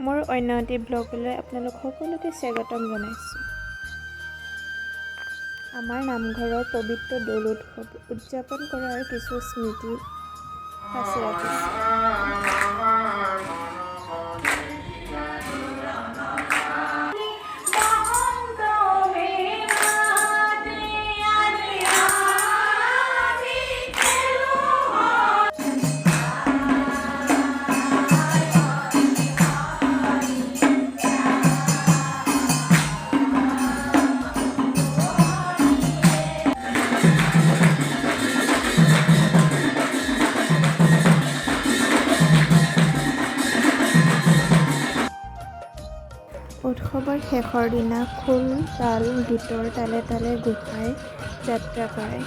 মোৰ অন্য এটি ব্লগলৈ আপোনালোক সকলোকে স্বাগতম জনাইছোঁ। আমাৰ নামঘৰৰ পবিত্ৰ দৌল উৎসৱ উদযাপন কৰাৰ কিছু স্মৃতি সাঁচি ৰাখিছোঁ। উৎসৱৰ শেষৰ দিনা খোল তাল গীতৰ তালে তালে গোসাঁই যাত্ৰা কৰায়।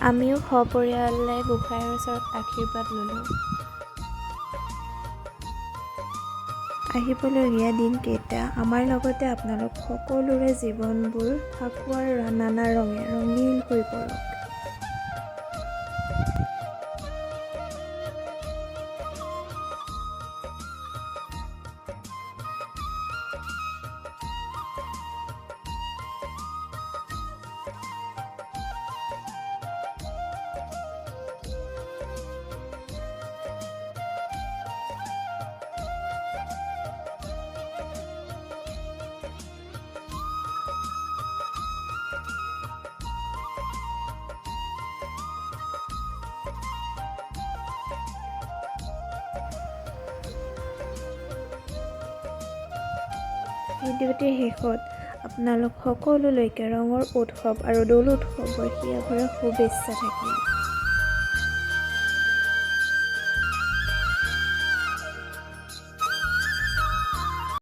আমিও সপৰিয়ালে গোসাঁইৰ ওচৰত আশীৰ্বাদ ল'লোঁ। আহিবলগীয়া দিনকেইটা আমাৰ লগতে আপোনালোক সকলোৰে জীৱনবোৰ ফাকুৱাৰ নানা ৰঙে ৰঙীন হৈ পৰক। ভিডিঅ'টিৰ শেষত আপোনালোক সকলোলৈকে ৰঙৰ উৎসৱ আৰু দৌল উৎসৱৰ হিয়াভৰা শুভেচ্ছা থাকিল।